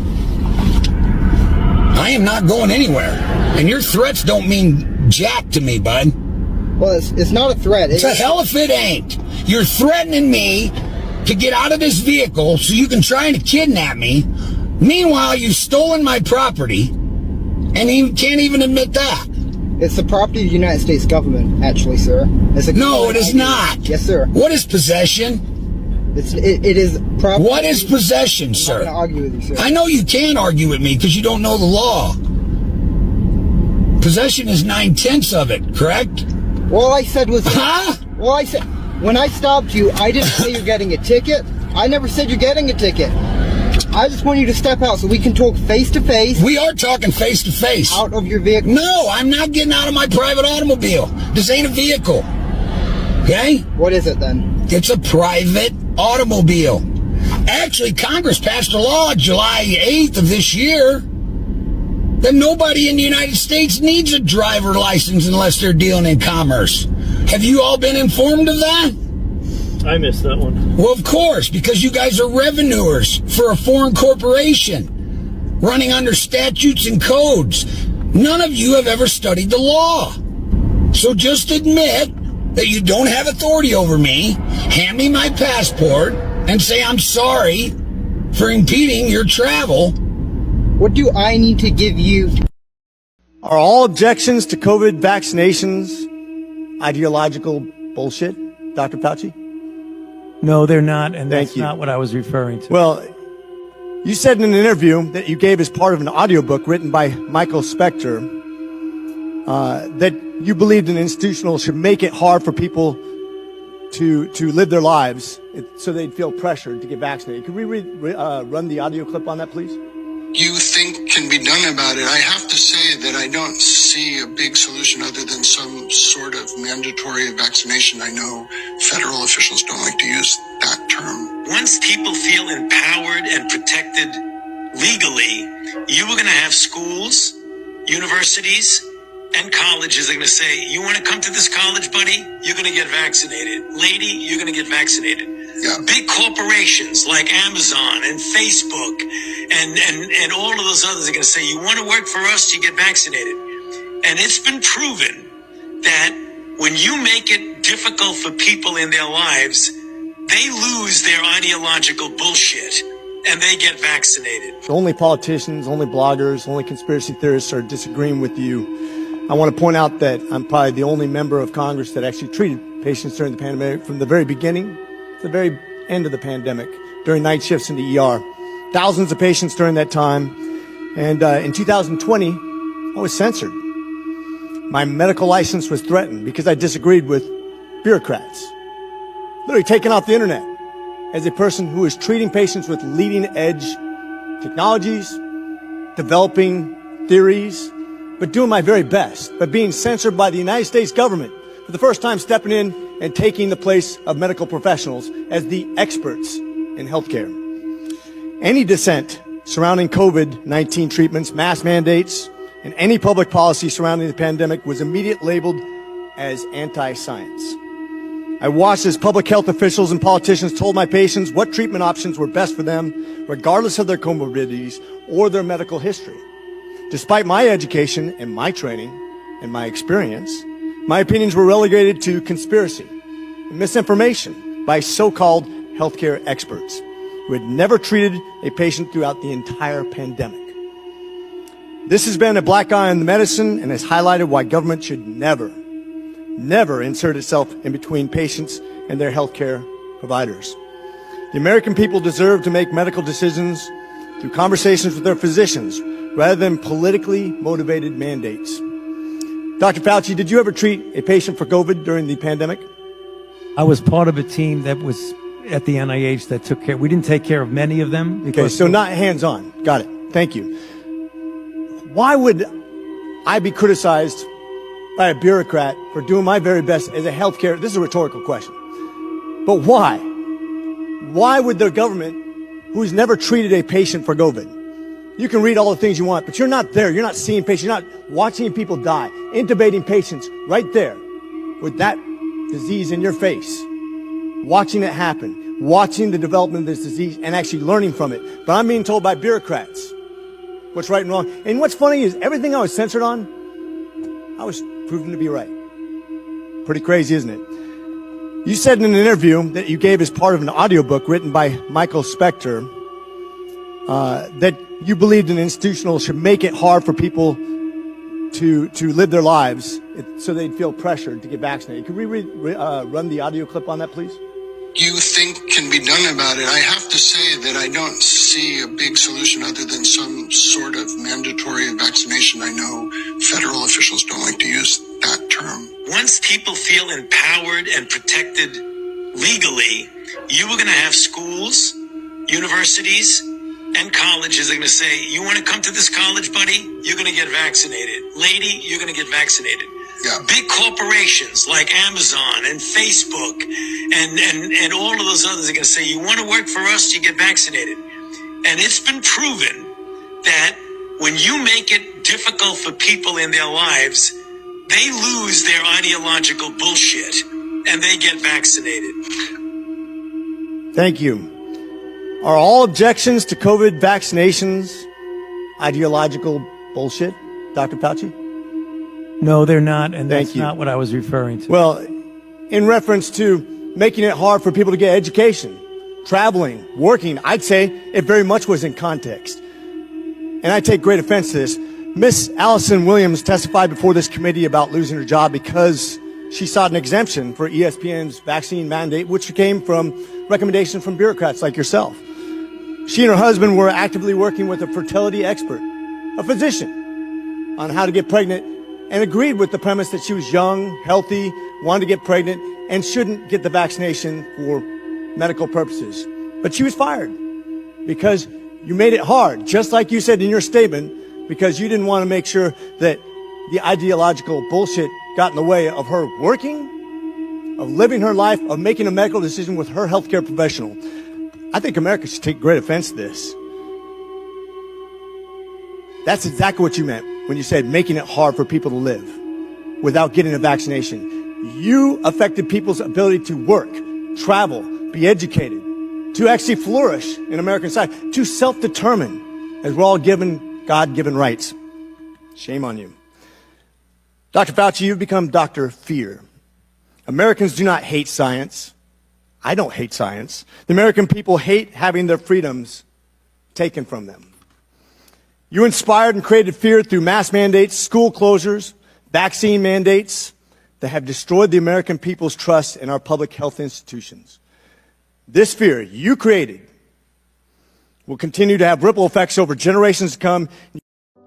I am not going anywhere. And your threats don't mean jack to me, bud. Well, it's not a threat. It's a hell if it ain't. You're threatening me to get out of this vehicle so you can try and kidnap me. Meanwhile, you've stolen my property, and you can't even admit that. It's the property of the United States government, actually, sir. No, it is not. Yes, sir. What is possession? It is property. What is possession, sir? I'm not going to argue with you, sir. I know you can't argue with me because you don't know the law. Possession is 9/10 of it, correct? All I said was... Huh? All I said... When I stopped you, I didn't say you're getting a ticket. I never said you're getting a ticket. I just want you to step out so we can talk face to face. We are talking face to face. Out of your vehicle. No, I'm not getting out of my private automobile. This ain't a vehicle. Okay? What is it then? It's a private automobile. Actually, Congress passed a law July 8th of this year that nobody in the United States needs a driver license unless they're dealing in commerce. Have you all been informed of that? I missed that one. Well, of course, because you guys are revenuers for a foreign corporation running under statutes and codes. None of you have ever studied the law. So just admit that you don't have authority over me, hand me my passport, and say I'm sorry for impeding your travel. What do I need to give you? Are all objections to COVID vaccinations ideological bullshit, Dr. Fauci? No, they're not, and Thank that's you. not what I was referring to. Well, you said in an interview that you gave as part of an audiobook written by Michael Spector that you believed an institutional should make it hard for people to live their lives so they'd feel pressured to get vaccinated. Could we run the audio clip on that, please? You think can be done about it. I have to say that I don't see a big solution other than some sort of mandatory vaccination. I know federal officials don't like to use that term. Once people feel empowered and protected legally, you are going to have schools, universities, and colleges are going to say, you want to come to this college, buddy? You're going to get vaccinated. Lady, you're going to get vaccinated. Yeah. Big corporations like Amazon and Facebook and all of those others are going to say, you want to work for us, you get vaccinated. And it's been proven that when you make it difficult for people in their lives, they lose their ideological bullshit and they get vaccinated. Only politicians, only bloggers, only conspiracy theorists are disagreeing with you. I want to point out that I'm probably the only member of Congress that actually treated patients during the pandemic from the very beginning to the very end of the pandemic, during night shifts in the ER. Thousands of patients during that time. And in 2020, I was censored. My medical license was threatened because I disagreed with bureaucrats. Literally taken off the internet as a person who is treating patients with leading edge technologies, developing theories, but doing my very best, but being censored by the United States government for the first time stepping in and taking the place of medical professionals as the experts in healthcare. Any dissent surrounding COVID-19 treatments, mask mandates, and any public policy surrounding the pandemic was immediately labeled as anti-science. I watched as public health officials and politicians told my patients what treatment options were best for them, regardless of their comorbidities or their medical history. Despite my education and my training and my experience, my opinions were relegated to conspiracy and misinformation by so-called healthcare experts who had never treated a patient throughout the entire pandemic. This has been a black eye on the medicine and has highlighted why government should never insert itself in between patients and their healthcare providers. The American people deserve to make medical decisions through conversations with their physicians rather than politically motivated mandates. Dr. Fauci, did you ever treat a patient for COVID during the pandemic? I was part of a team that was at the NIH that took care. We didn't take care of many of them. Okay, so not hands-on. Got it. Thank you. Why would I be criticized by a bureaucrat for doing my very best as a healthcare? This is a rhetorical question. But why? Why would the government, who's never treated a patient for COVID, you can read all the things you want, but you're not there. You're not seeing patients. You're not watching people die, intubating patients right there with that disease in your face, watching it happen, watching the development of this disease and actually learning from it. But I'm being told by bureaucrats what's right and wrong. And what's funny is everything I was censored on, I was proven to be right. Pretty crazy, isn't it? You said in an interview that you gave as part of an audiobook written by Michael Spector that you believed an institutional should make it hard for people to live their lives so they'd feel pressured to get vaccinated. Could we run the audio clip on that, please? You think can be done about it. I have to say that I don't see a big solution other than some sort of mandatory vaccination. I know federal officials don't like to use that term. Once people feel empowered and protected legally, you are going to have schools, universities, and colleges are going to say, you want to come to this college, buddy? You're going to get vaccinated. Lady, you're going to get vaccinated. Yeah. Big corporations like Amazon and Facebook and all of those others are going to say, you want to work for us, you get vaccinated. And it's been proven that when you make it difficult for people in their lives, they lose their ideological bullshit and they get vaccinated. Thank you. Are all objections to COVID vaccinations ideological bullshit, Dr. Fauci? No, they're not, and Thank that's you. not what I was referring to. Well, in reference to making it hard for people to get education, traveling, working, I'd say it very much was in context. And I take great offense to this. Miss Allison Williams testified before this committee about losing her job because she sought an exemption for ESPN's vaccine mandate, which came from recommendations from bureaucrats like yourself. She and her husband were actively working with a fertility expert, a physician, on how to get pregnant, and agreed with the premise that she was young, healthy, wanted to get pregnant, and shouldn't get the vaccination for medical purposes. But she was fired because you made it hard, just like you said in your statement, because you didn't want to make sure that the ideological bullshit got in the way of her working, of living her life, of making a medical decision with her healthcare professional. I think America should take great offense to this. That's exactly what you meant when you said making it hard for people to live without getting a vaccination. You affected people's ability to work, travel, be educated, to actually flourish in American society, to self-determine, as we're all given God-given rights. Shame on you. Dr. Fauci, you've become Dr. Fear. Americans do not hate science. I don't hate science. The American people hate having their freedoms taken from them. You inspired and created fear through mass mandates, school closures, vaccine mandates that have destroyed the American people's trust in our public health institutions. This fear you created will continue to have ripple effects over generations to come.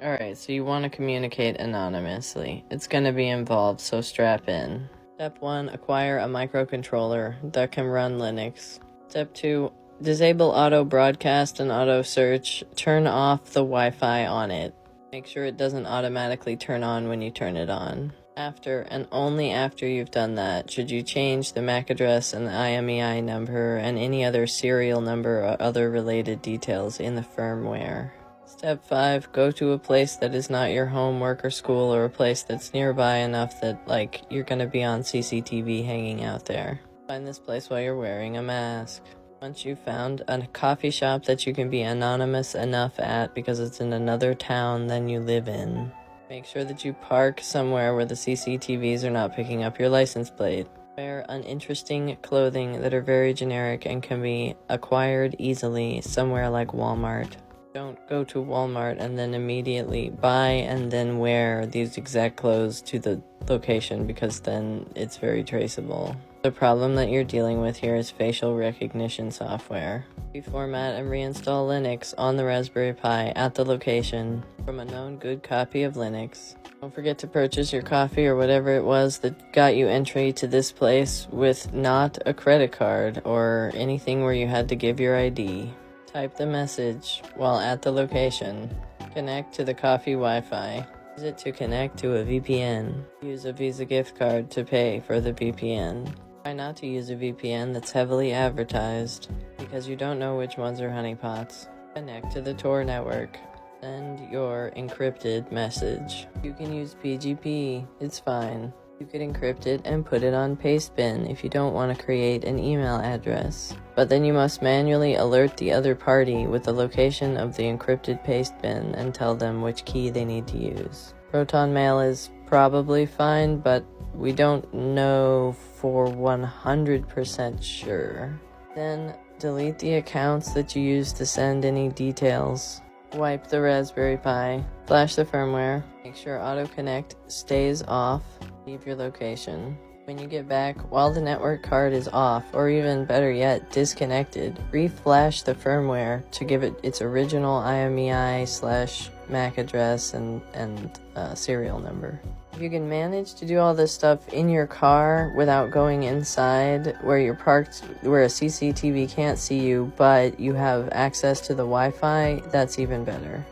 Alright, so you want to communicate anonymously. It's going to be involved, so strap in. Step 1, acquire a microcontroller that can run Linux. Step 2, disable auto broadcast and auto search. Turn off the Wi-Fi on it. Make sure it doesn't automatically turn on when you turn it on. After and only after you've done that should you change the MAC address and the IMEI number and any other serial number or other related details in the firmware. Step 5, go to a place that is not your home, work, or school, or a place that's nearby enough that, like, you're gonna be on CCTV hanging out there. Find this place while you're wearing a mask. Once you've found a coffee shop that you can be anonymous enough at because it's in another town than you live in, make sure that you park somewhere where the CCTVs are not picking up your license plate. Wear uninteresting clothing that are very generic and can be acquired easily somewhere like Walmart. Don't go to Walmart and then immediately buy and then wear these exact clothes to the location because then it's very traceable. The problem that you're dealing with here is facial recognition software. Reformat and reinstall Linux on the Raspberry Pi at the location from a known good copy of Linux. Don't forget to purchase your coffee or whatever it was that got you entry to this place with not a credit card or anything where you had to give your ID. Type the message while at the location. Connect to the coffee Wi-Fi. Use it to connect to a VPN. Use a Visa gift card to pay for the VPN. Try not to use a VPN that's heavily advertised because you don't know which ones are honeypots. Connect to the Tor network. Send your encrypted message. You can use PGP, it's fine. You could encrypt it and put it on Pastebin if you don't want to create an email address. But then you must manually alert the other party with the location of the encrypted Pastebin and tell them which key they need to use. Proton Mail is probably fine, but we don't know for 100% sure. Then delete the accounts that you used to send any details. Wipe the Raspberry Pi. Flash the firmware. Make sure Auto Connect stays off. Leave your location. When you get back, while the network card is off, or even better yet, disconnected, reflash the firmware to give it its original IMEI/MAC address and serial number. If you can manage to do all this stuff in your car without going inside where you're parked, where a CCTV can't see you, but you have access to the Wi-Fi, that's even better.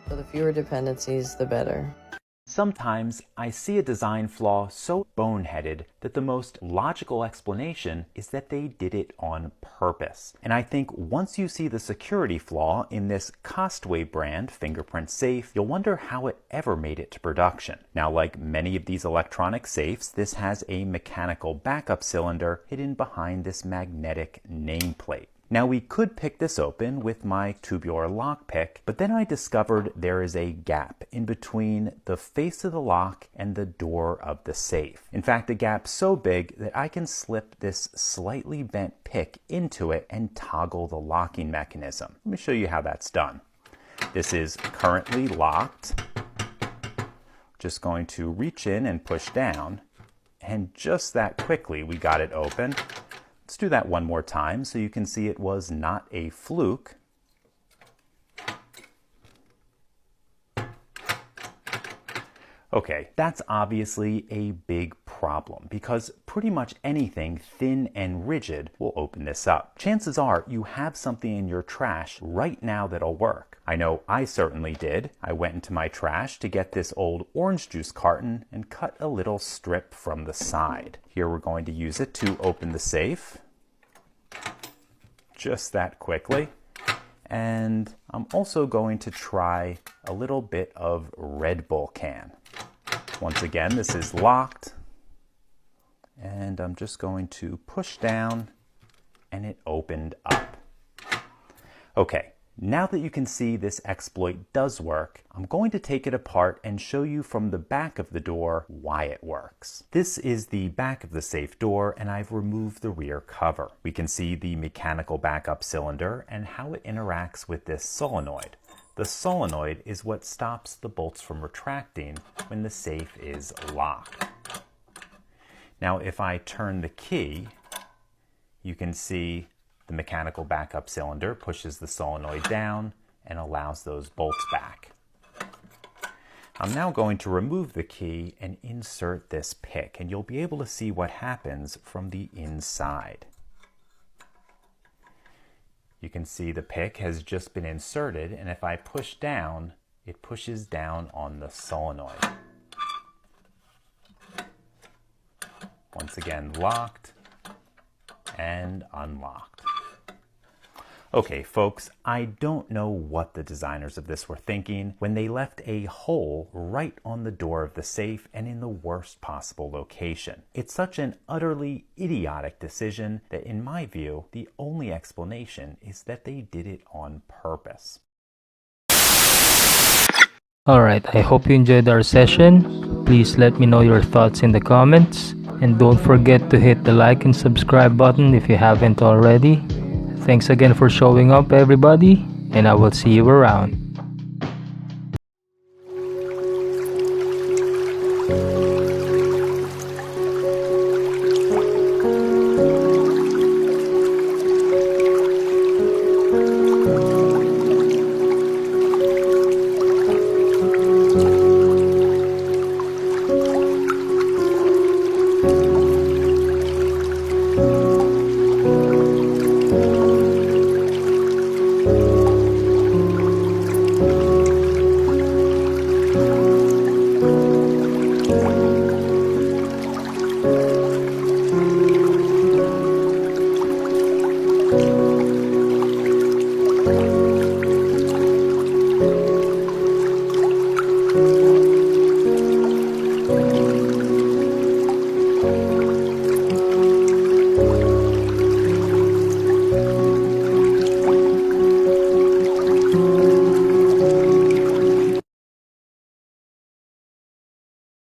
So the fewer dependencies, the better. Sometimes I see a design flaw so boneheaded that the most logical explanation is that they did it on purpose. And I think once you see the security flaw in this Costway brand fingerprint safe, you'll wonder how it ever made it to production. Now, like many of these electronic safes, this has a mechanical backup cylinder hidden behind this magnetic nameplate. Now we could pick this open with my tubular lockpick, but then I discovered there is a gap in between the face of the lock and the door of the safe. In fact, a gap so big that I can slip this slightly bent pick into it and toggle the locking mechanism. Let me show you how that's done. This is currently locked. Just going to reach in and push down, and just that quickly we got it open. Let's do that one more time so you can see it was not a fluke. Okay, that's obviously a big problem because pretty much anything thin and rigid will open this up. Chances are you have something in your trash right now that'll work. I know I certainly did. I went into my trash to get this old orange juice carton and cut a little strip from the side. Here we're going to use it to open the safe. Just that quickly. And I'm also going to try a little bit of Red Bull can. Once again, this is locked. And I'm just going to push down and it opened up. Okay. Now that you can see this exploit does work, I'm going to take it apart and show you from the back of the door why it works. This is the back of the safe door, and I've removed the rear cover. We can see the mechanical backup cylinder and how it interacts with this solenoid. The solenoid is what stops the bolts from retracting when the safe is locked. Now, if I turn the key, you can see the mechanical backup cylinder pushes the solenoid down and allows those bolts back. I'm now going to remove the key and insert this pick, and you'll be able to see what happens from the inside. You can see the pick has just been inserted, and if I push down, it pushes down on the solenoid. Once again, locked and unlocked. Okay, folks, I don't know what the designers of this were thinking when they left a hole right on the door of the safe and in the worst possible location. It's such an utterly idiotic decision that, in my view, the only explanation is that they did it on purpose. Alright, I hope you enjoyed our session. Please let me know your thoughts in the comments. And don't forget to hit the like and subscribe button if you haven't already. Thanks again for showing up, everybody, and I will see you around.